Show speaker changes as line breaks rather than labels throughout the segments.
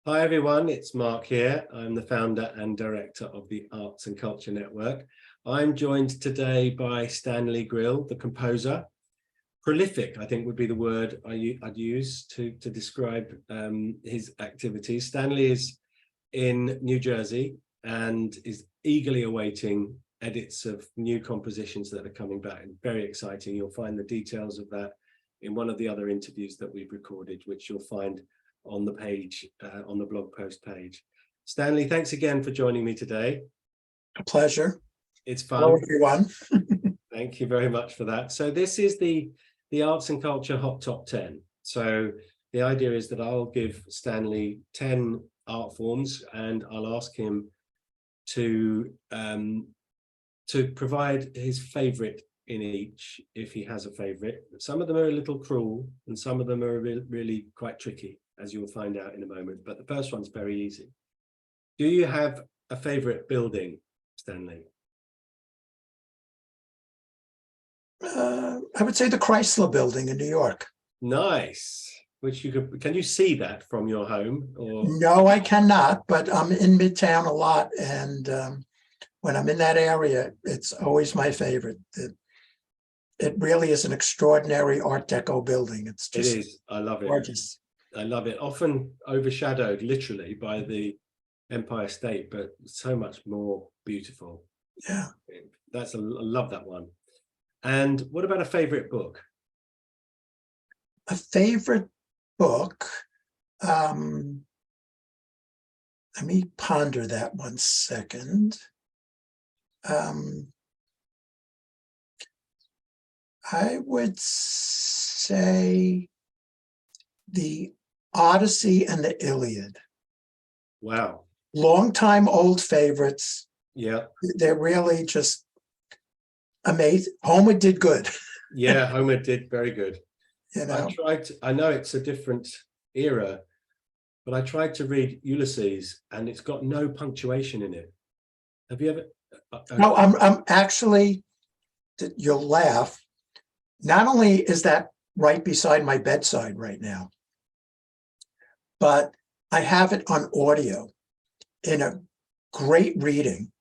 Hi everyone, it's Mark here. I'm the founder and director of the Arts and Culture Network. I'm joined today by Stanley Grill, the composer. Prolific, I think, would be the word I'd use to describe his activities. Stanley is in New Jersey and is eagerly awaiting edits of new compositions that are coming back. Very exciting. You'll find the details of that in one of the other interviews that we've recorded, which you'll find on the page, on the blog post page. Stanley, thanks again for joining me today.
A pleasure.
It's fun.
Hello, everyone.
Thank you very much for that. So this is the Arts and Culture Hot Top 10. So the idea is that I'll give Stanley 10 art forms and I'll ask him to provide his favorite in each, if he has a favorite. Some of them are a little cruel and some of them are really quite tricky, as you'll find out in a moment. But the first one's very easy. Do you have a favorite building, Stanley?
I would say the Chrysler Building in New York.
Nice. Which can you see that from your home? Or
No, I cannot, but I'm in Midtown a lot. And when I'm in that area, it's always my favorite. It really is an extraordinary Art Deco building. It's just
it is. I love it.
Gorgeous.
I love it. Often overshadowed literally by the Empire State, but so much more beautiful.
Yeah.
I love that one. And what about a favorite book?
A favorite book. Let me ponder that 1 second. I would say the Odyssey and the Iliad.
Wow.
Long-time old favorites.
Yeah.
They're really just amazing. Homer did good.
Yeah, Homer did very good.
You know?
I know it's a different era, but I tried to read Ulysses and it's got no punctuation in it. Have you ever?
No, I'm actually, you'll laugh. Not only is that right beside my bedside right now, but I have it on audio in a great reading.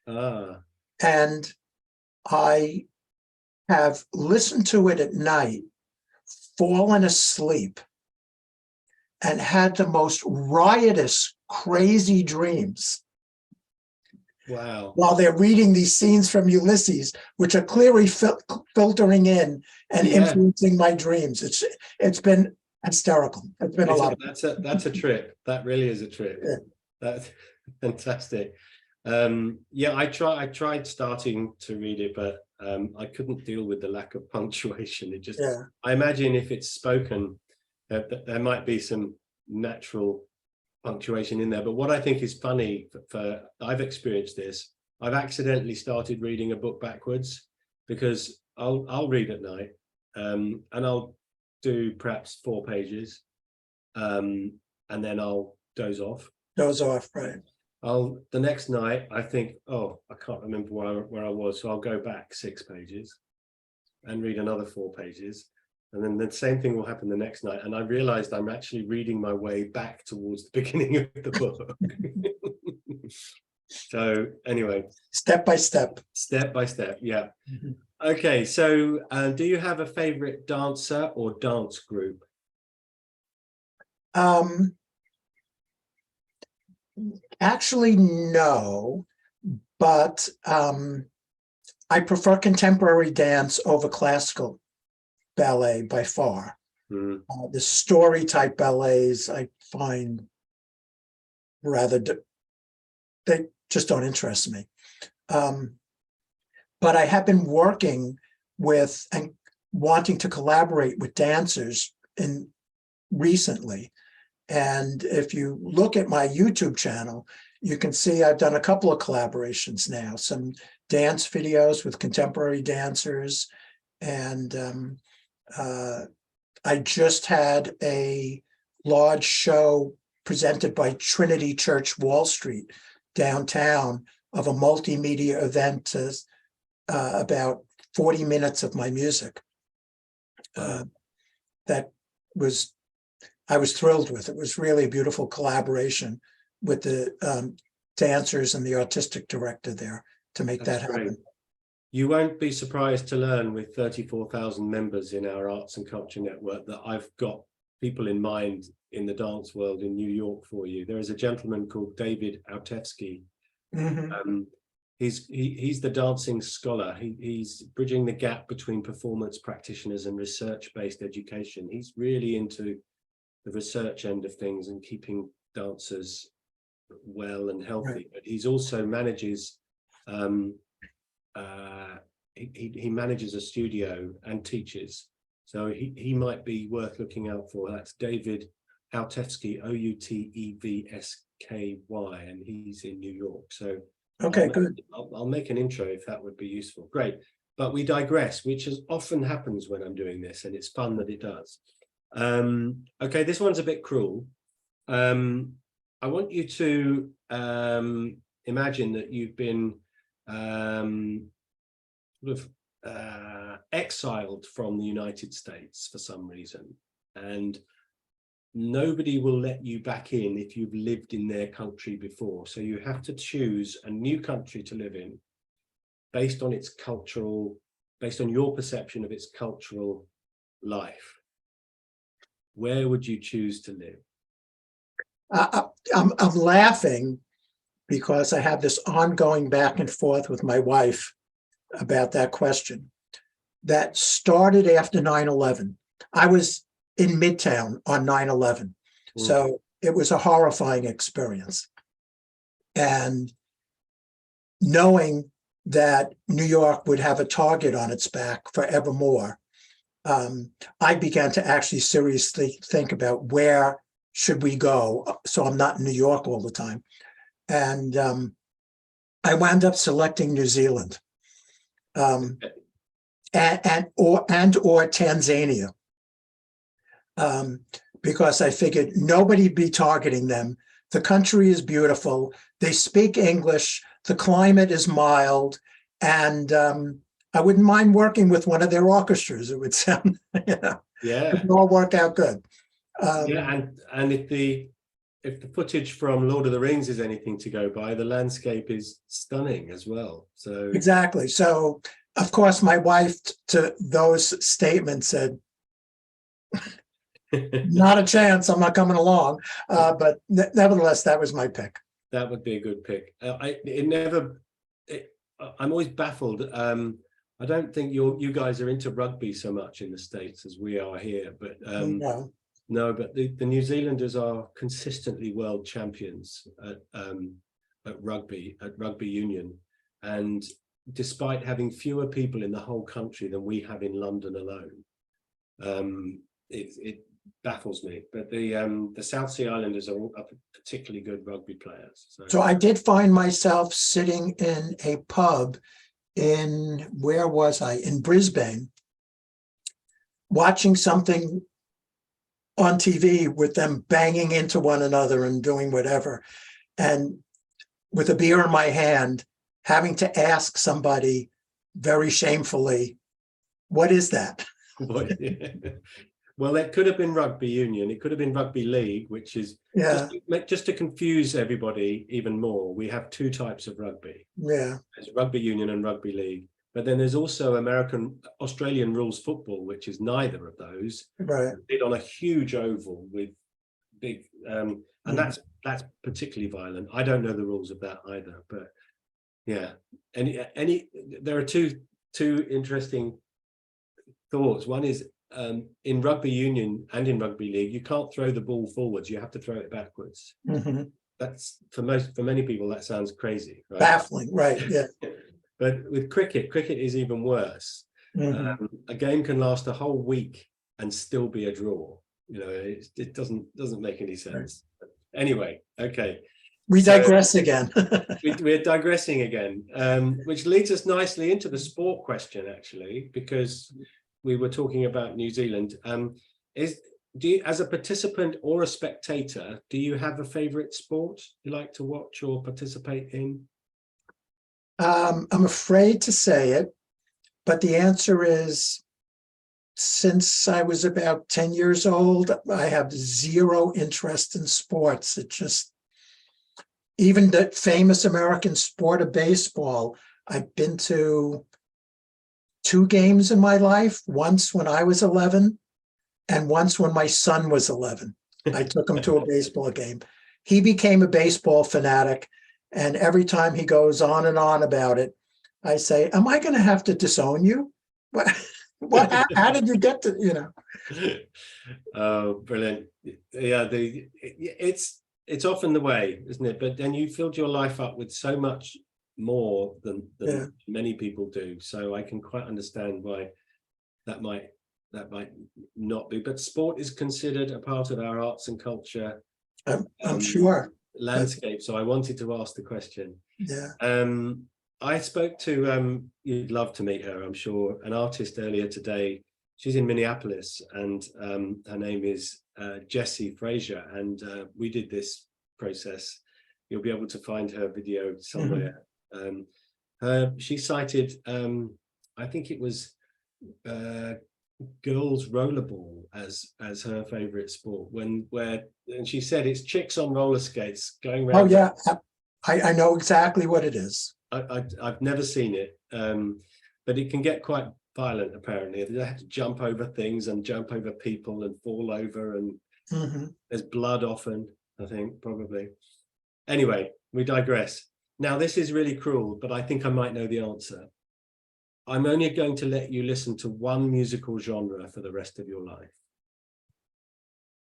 And I have listened to it at night, fallen asleep, and had the most riotous, crazy dreams.
Wow.
While they're reading these scenes from Ulysses, which are clearly filtering in and influencing my dreams. It's been hysterical. It's been a lot.
That's a trip. That really is a trip.
Yeah.
That's fantastic. Yeah, I tried starting to read it, but I couldn't deal with the lack of punctuation. It just, I imagine if it's spoken, there might be some natural punctuation in there. But what I think is funny, I've experienced this. I've accidentally started reading a book backwards because I'll read at night and I'll do perhaps 4 pages and then I'll doze off.
Right.
The next night I think, oh, I can't remember where I was, so I'll go back 6 pages and read another 4 pages. And then the same thing will happen the next night. And I realized I'm actually reading my way back towards the beginning of the book. So anyway.
Step by step.
Step by step, yeah. Okay, so do you have a favorite dancer or dance group?
Actually, no, but I prefer contemporary dance over classical ballet by far. The story type ballets I find rather, they just don't interest me. But I have been working with and wanting to collaborate with dancers recently. And if you look at my YouTube channel, you can see I've done a couple of collaborations now, some dance videos with contemporary dancers. And I just had a large show presented by Trinity Church Wall Street downtown of a multimedia event, about 40 minutes of my music. That was I was thrilled with. It was really a beautiful collaboration with the dancers and the artistic director there to make
That's
that
great.
happen.
You won't be surprised to learn with 34,000 members in our Arts and Culture Network that I've got people in mind in the dance world in New York for you. There is a gentleman called David Autevsky. He's the dancing scholar. He's bridging the gap between performance practitioners and research-based education. He's really into the research end of things and keeping dancers well and healthy. Right. But he's also manages he manages a studio and teaches, so he might be worth looking out for. That's David Autevsky, Autevsky, and he's in New York. So
okay, good.
I'll make an intro if that would be useful. Great, but we digress, which often happens when I'm doing this, and it's fun that it does. Okay, this one's a bit cruel. I want you to imagine that you've been exiled from the United States for some reason, and nobody will let you back in if you've lived in their country before. So you have to choose a new country to live in based on your perception of its cultural life. Where would you choose to live?
I'm laughing because I have this ongoing back and forth with my wife about that question that started after 9/11. I was in Midtown on 9/11. So it was a horrifying experience. And knowing that New York would have a target on its back forevermore, I began to actually seriously think about where should we go so I'm not in New York all the time. And I wound up selecting New Zealand and or Tanzania. Because I figured nobody'd be targeting them. The country is beautiful. They speak English. The climate is mild. And I wouldn't mind working with one of their orchestras. It would sound, yeah, it would all work out good.
Yeah, and if the footage from Lord of the Rings is anything to go by, the landscape is stunning as well. So
exactly. So, of course, my wife to those statements said, not a chance, I'm not coming along. But nevertheless, that was my pick.
That would be a good pick. I'm always baffled. I don't think you guys are into rugby so much in the States as we are here, but no, but the New Zealanders are consistently world champions at rugby union, and despite having fewer people in the whole country than we have in London alone, it baffles me. But the South Sea Islanders are particularly good rugby players.
So I did find myself sitting in a pub in, where was I? In Brisbane, watching something on TV with them banging into one another and doing whatever. And with a beer in my hand, having to ask somebody very shamefully, what is that?
Well, it could have been rugby union. It could have been rugby league, which is just to confuse everybody even more. We have two types of rugby.
Yeah,
there's rugby union and rugby league, but then there's also Australian rules football, which is neither of those.
Right.
Played on a huge oval with big, and that's particularly violent. I don't know the rules of that either, but yeah. There are two interesting thoughts. One is, in rugby union and in rugby league, you can't throw the ball forwards, you have to throw it backwards. That's for many people that sounds crazy, right? Baffling,
right? Yeah.
But with cricket is even worse. A game can last a whole week and still be a draw. You know, it doesn't make any sense. Right. Anyway, okay,
we digress again.
We're digressing again, which leads us nicely into the sport question, actually, because we were talking about New Zealand. Do you, as a participant or a spectator, do you have a favorite sport you like to watch or participate in?
I'm afraid to say it, but the answer is since I was about 10 years old, I have zero interest in sports. It just, even the famous American sport of baseball, I've been to 2 games in my life, once when I was 11 and once when my son was 11. I took him to a baseball game. He became a baseball fanatic, and every time he goes on and on about it, I say, am I going to have to disown you? How did you get to,
Oh, brilliant. Yeah, it's often the way, isn't it? But then you filled your life up with so much more than
Yeah.
many people do. So I can quite understand why that might not be. But sport is considered a part of our arts and culture
I'm sure.
landscape. So I wanted to ask the question.
Yeah.
I spoke to you'd love to meet her, I'm sure, an artist earlier today. She's in Minneapolis, and her name is Jessie Frazier, and we did this process. You'll be able to find her video somewhere. She cited, I think it was girls rollerball as her favorite sport, and she said it's chicks on roller skates going around.
Oh yeah, I know exactly what it is.
I've never seen it, but it can get quite violent. Apparently, they have to jump over things and jump over people and fall over, and there's blood often. I think probably. Anyway, we digress. Now, this is really cruel, but I think I might know the answer. I'm only going to let you listen to one musical genre for the rest of your life.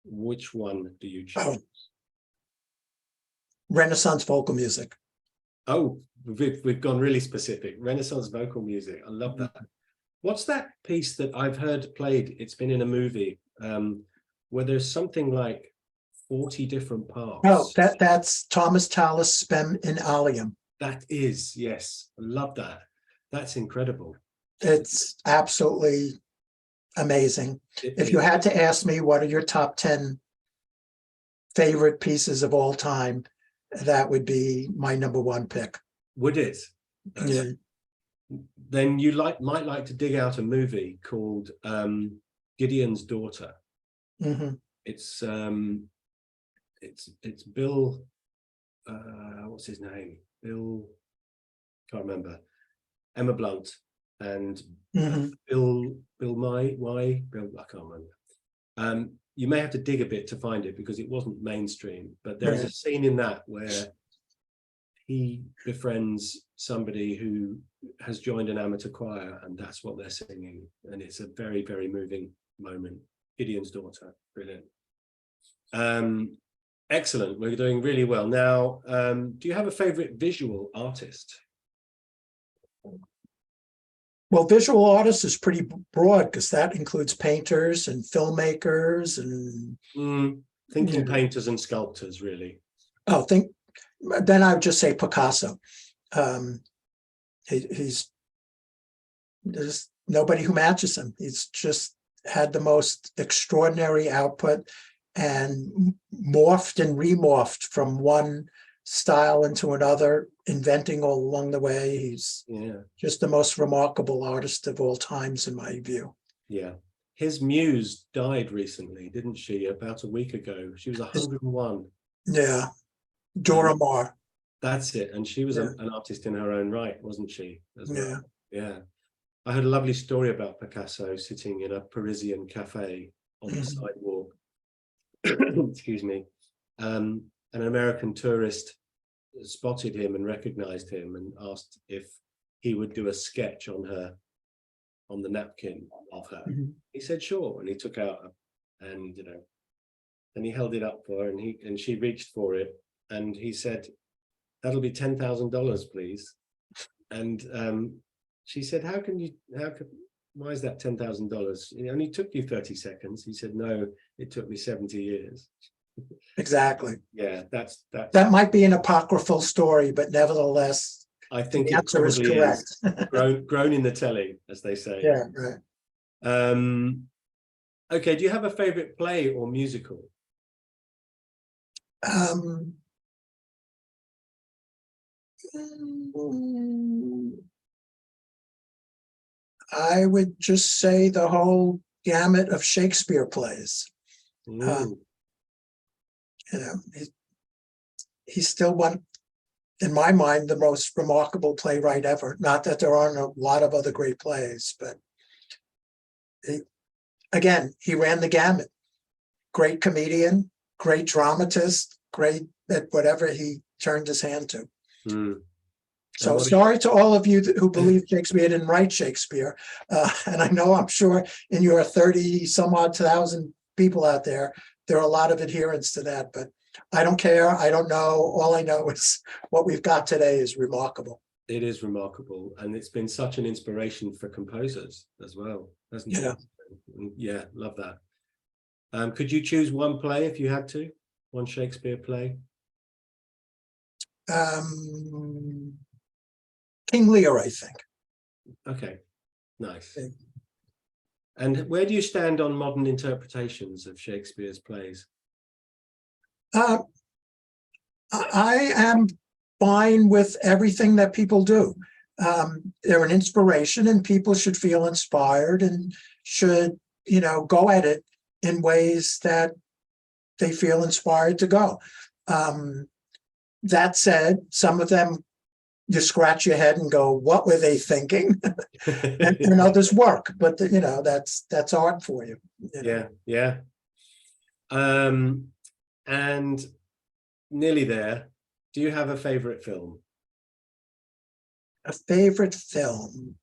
Which one do you choose?
Oh. Renaissance vocal music.
Oh, we've gone really specific. Renaissance vocal music. I love that. What's that piece that I've heard played? It's been in a movie where there's something like 40 different parts.
Oh, that's Thomas Tallis Spem in Alium.
That is, yes. I love that. That's incredible.
It's absolutely amazing. If you had to ask me what are your top 10 favorite pieces of all time, that would be my number one pick.
Would it?
Yeah.
Then you might like to dig out a movie called Gideon's Daughter. It's Bill, what's his name? Bill, can't remember. Emma Blunt and Bill I can't remember. You may have to dig a bit to find it because it wasn't mainstream, but there's a scene in that where he befriends somebody who has joined an amateur choir, and that's what they're singing, and it's a very, very moving moment. Gideon's Daughter, brilliant. Excellent, we're doing really well. Now, do you have a favorite visual artist?
Well, visual artists is pretty broad because that includes painters and filmmakers and
thinking painters and sculptors, really.
Oh, then I would just say Picasso. He's there's nobody who matches him. He's just had the most extraordinary output and morphed and remorphed from one style into another, inventing all along the way. He's just the most remarkable artist of all times, in my view.
Yeah. His muse died recently, didn't she? About a week ago. She was 101.
Yeah. Dora Maar.
That's it. And she was an artist in her own right, wasn't she? As well?
Yeah.
I heard a lovely story about Picasso sitting in a Parisian cafe on the sidewalk. Excuse me. An American tourist spotted him and recognized him and asked if he would do a sketch on the napkin of her. He said sure, and he took out and he held it up for her, and she reached for it, and he said, "That'll be $10,000, please." And she said, why is that $10,000? It only took you 30 seconds. He said, no, it took me 70 years.
Exactly.
Yeah,
that might be an apocryphal story, but nevertheless,
I think
the
it
answer is
probably
correct.
is. grown in the telling, as they say.
Yeah, right.
Okay, do you have a favorite play or musical?
I would just say the whole gamut of Shakespeare plays.
Mm.
You know, he's still one, in my mind, the most remarkable playwright ever. Not that there aren't a lot of other great plays, but again, he ran the gamut. Great comedian, great dramatist, great at whatever he turned his hand to.
Mm.
So sorry to all of you who believe Shakespeare didn't write Shakespeare. And I know, I'm sure in your 30 some odd thousand people out there, there are a lot of adherents to that, but I don't care. I don't know. All I know is what we've got today is remarkable.
It is remarkable. And it's been such an inspiration for composers as well, hasn't it? Yeah, love that. Could you choose one play if you had to? One Shakespeare play?
King Lear, I think.
Okay, nice. And where do you stand on modern interpretations of Shakespeare's plays?
I am fine with everything that people do. They're an inspiration, and people should feel inspired and should, go at it in ways that they feel inspired to go. That said, some of them, you scratch your head and go, what were they thinking? and others work, but that's art for you.
Yeah. And nearly there. Do you have a favorite film?
A favorite film?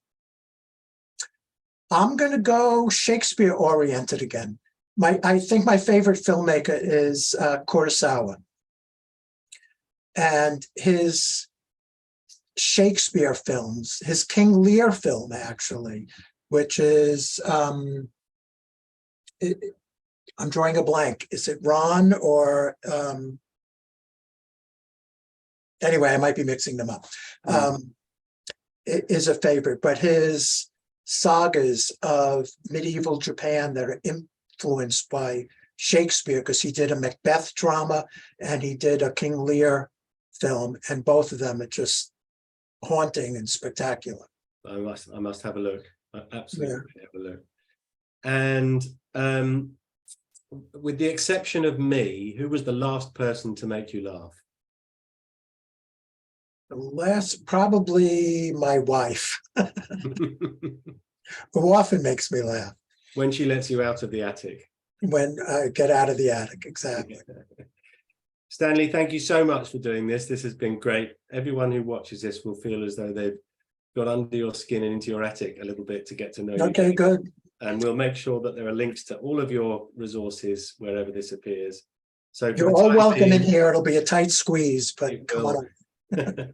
I'm going to go Shakespeare oriented again. I think my favorite filmmaker is Kurosawa, and his Shakespeare films, his King Lear film, actually, which is, I'm drawing a blank. Is it Ron or, anyway, I might be mixing them up. It is a favorite, but his sagas of medieval Japan that are influenced by Shakespeare, because he did a Macbeth drama and he did a King Lear film, and both of them are just haunting and spectacular.
I must have a look. I absolutely have a look. And with the exception of me, who was the last person to make you laugh?
Probably my wife, who often makes me laugh.
When she lets you out of the attic.
When I get out of the attic, exactly.
Stanley, thank you so much for doing this. This has been great. Everyone who watches this will feel as though they've got under your skin and into your attic a little bit to get to know you.
Okay, good.
And we'll make sure that there are links to all of your resources wherever this appears. So
you're all welcome in here. It'll be a tight squeeze, but come on.
For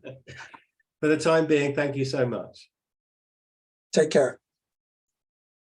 the time being, thank you so much.
Take care.